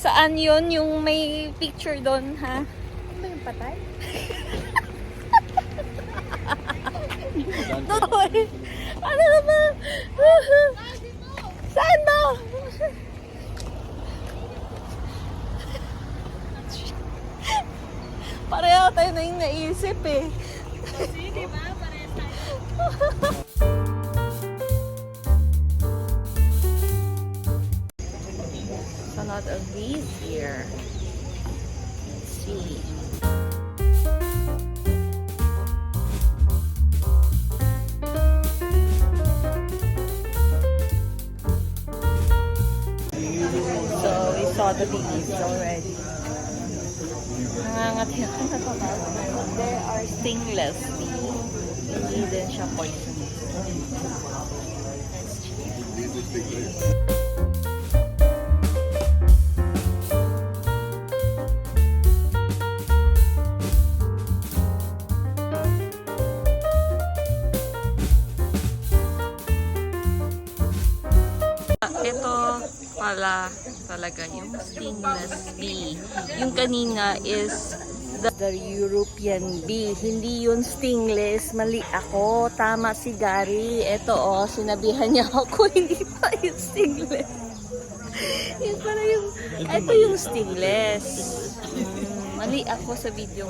Saan yun yung may picture doon, ha? Ano ba yung patay? Doon! Ano naman? Saan mo? Pareho tayo na yung naisip eh. Sige ba? Parehas tayo. So not of these here. Let's see. So we saw the leaves already. Nangangati ako na to. There are stingless bee. Hindi din siya poisonous. Let's check. Ito pala talaga yung stingless bee. Yung kanina is the European bee. Hindi yun stingless. Mali ako. Tama si Gary. Ito sinabihan niya ako. Hindi pa yung stingless. Yun pala yung, ito yung stingless. Mali ako sa video.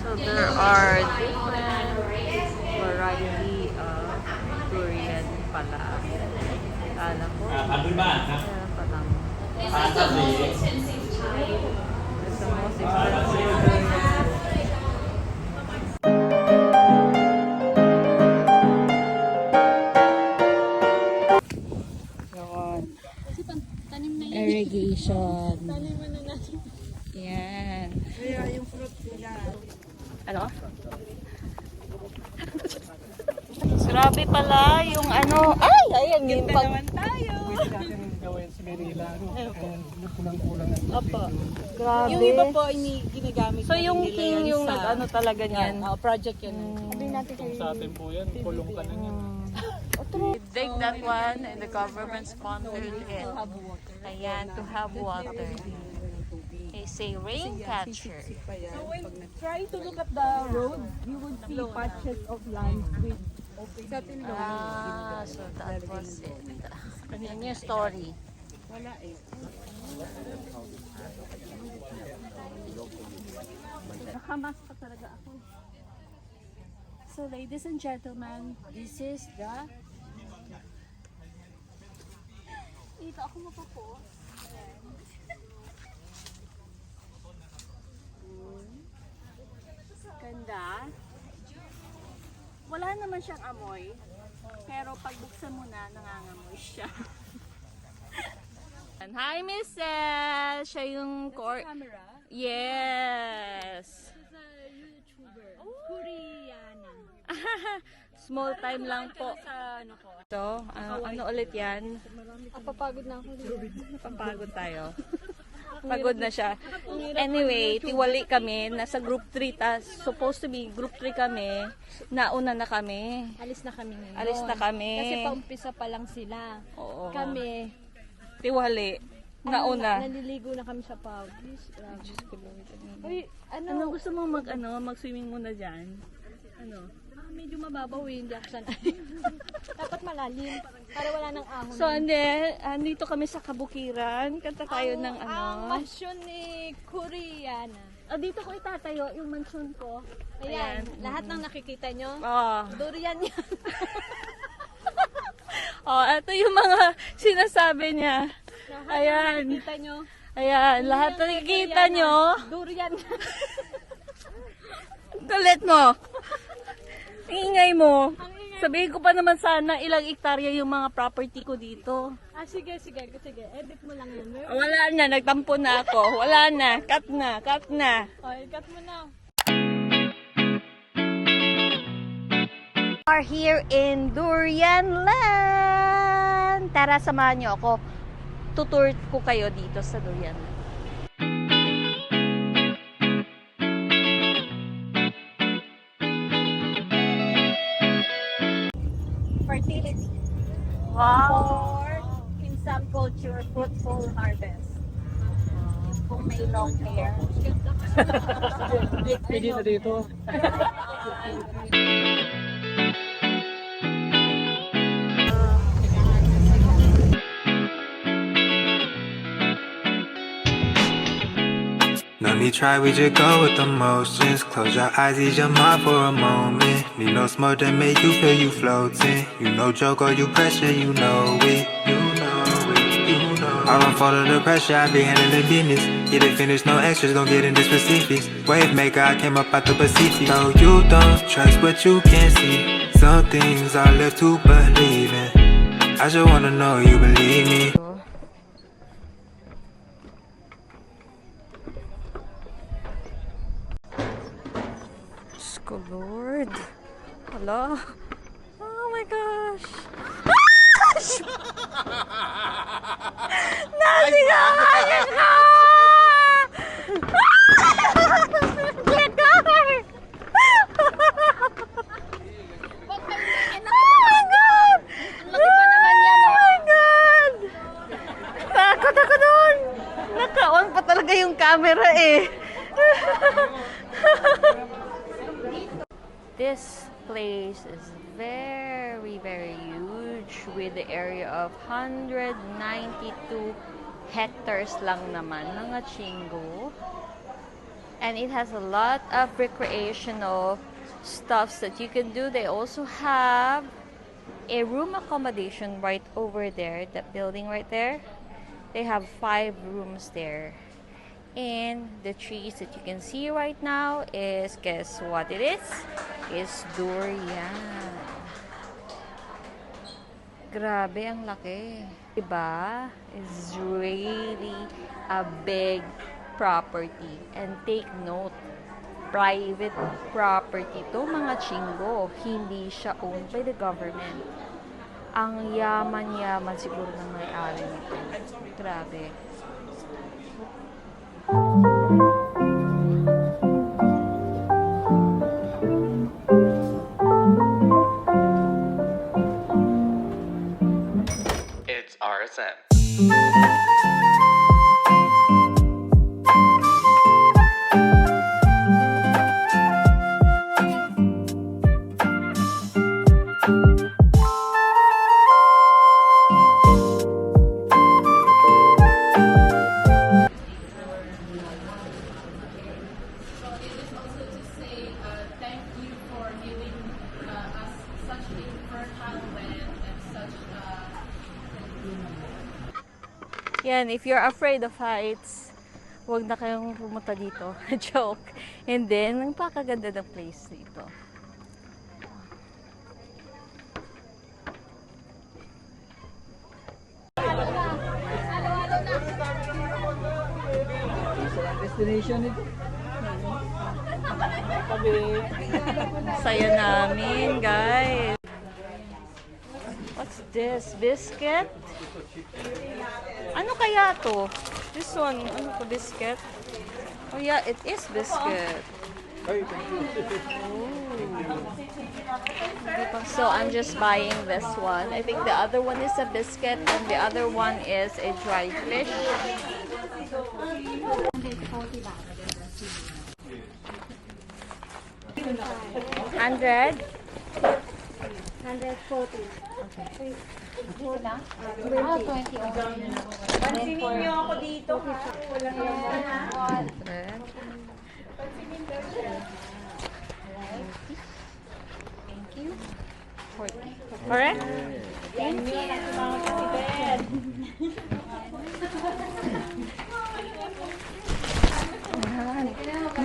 So there are different variety of durian pala. Kala ko. Meron pa lang. It's the most expensive durian. Irrigation. Taniman na natin. Yan. Kaya yung fruit nila. Ano? Grabe pala yung ano. Ay! Ayan yung pag... Naman tayo. Pwede natin gawin sa Manila. Kulang-kulang ang Opo. Grabe. Yung iba po ginagamit. So yung nila king yan yung sa nag-ano talaga niyan. project yun. Sabi natin Kung sa atin po yan, kulong ka na yan. Dig that one and the government sponsored it. Ayan, to have water. They say rain catcher. So when trying to look at the road, you would see patches of land with certain So that was it. Yan yung story. Wala eh. Nakamas pa talaga ako. So ladies and gentlemen, this is the... Ito ako mapapost. Ganda. Wala naman siyang amoy. Pero pag buksan mo na, nangangamoy siya. Hi, Mrs. Siya yung Camera. Yes. She's a YouTuber. Koreana. Small time lang po. Sa ano ko. So, ano ulit yan? Papagod na ako. Papagod tayo. Pagod na siya. Anyway, tiwali kami. Nasa group 3. Supposed to be group 3 kami. Nauna na kami. Alis na kami ngayon. Alis na kami. Kasi paumpisa pa lang sila. Oo. Kami, Tiwali. Nauna. naliligo na kami sa pawis. Uy, Ano gusto mo mag-swimming muna dyan? Ano? medyo mababaw eh, hindi ako sanay. Dapat malalim, para wala nang ahon. So, andito kami sa Kabukiran. Kanta tayo ng ano. Ang mansyon ni Koreana. Dito ko itatayo yung mansion ko. Ayan, lahat ng nakikita nyo, durian yan. Ito yung mga sinasabi niya. Lahat ng nakikita nyo, Ayan, lahat na nakikita nyo. durian yan. Galit mo. Ingay mo. Sabihin ko pa naman sana ilang hektarya yung mga property ko dito. Sige. Edit mo lang yun. Wala na, nagtampo na ako. Wala na, cut na. Cut mo na. Are here in Durian Land. durian. Tara, samahan niyo ako. Tutur ko kayo dito sa durian. Fertility. Wow! Or in some culture, fruitful harvest. Kung may long hair. Pwede na dito. No need try, we just go with the motions. Close your eyes, ease your mind for a moment. Need no smoke that make you feel you floating. You know joke or you pressure, you know it. You know it, you know it. I don't fall under pressure, I be handling business. Get it finished, no extras, don't get into specifics. Wave maker, I came up out the Pacific. So you don't trust what you can't see. Some things are left to believe in. I just wanna know you believe me. Ko Lord. Hala. Oh my gosh. Nasigawan ka! Let go! Oh my God! Oh my God! Takot ako doon! Naka-on pa talaga yung camera eh. This place is very, very huge with the area of 192 hectares lang naman, mga chingo. And it has a lot of recreational stuffs that you can do. They also have a room accommodation right over there, that building right there. They have 5 rooms there. And the trees that you can see right now is, guess what it is? It's durian. Grabe, ang laki. Diba? It's really a big property. And take note, private property to, mga chingo. Hindi siya owned by the government. Ang yaman-yaman siguro ng may-ari nito. Grabe. It's RSM. Yan, if you're afraid of heights, huwag na kayong pumunta dito. Joke. And then, ang pakaganda ng place dito. Destination ito. Saya namin, guys. What's this? Biscuit? Ano kaya to? This one, ano to, biscuit? Oh yeah, it is biscuit. So I'm just buying this one. I think the other one is a biscuit and the other one is a dried fish. 100? 140. Okay. Ah, 20 only. Pansinin niyo ako dito. Walang naman. 100. Thank you. 40. Correct? Thank you.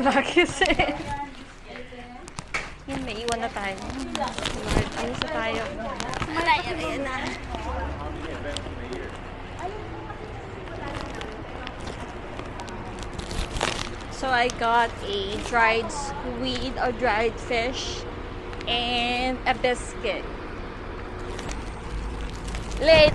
Bakit eh? Yun, may iwan na tayo. Lord, ayun sa tayo. Malaya na yan na. So I got a dried squid or dried fish and a biscuit. Late!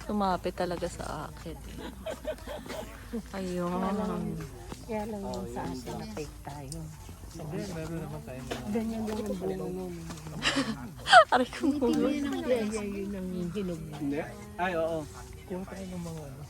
Sumapit talaga sa akin. Ayun. Kaya lang yung sa atin na fake tayo. Hindi, meron naman tayo. Ganyan lang ang bunga nun. Aray ko mulo. Yun ang hinog. Hindi? Ay, oo. Kuha tayo ng mga ano.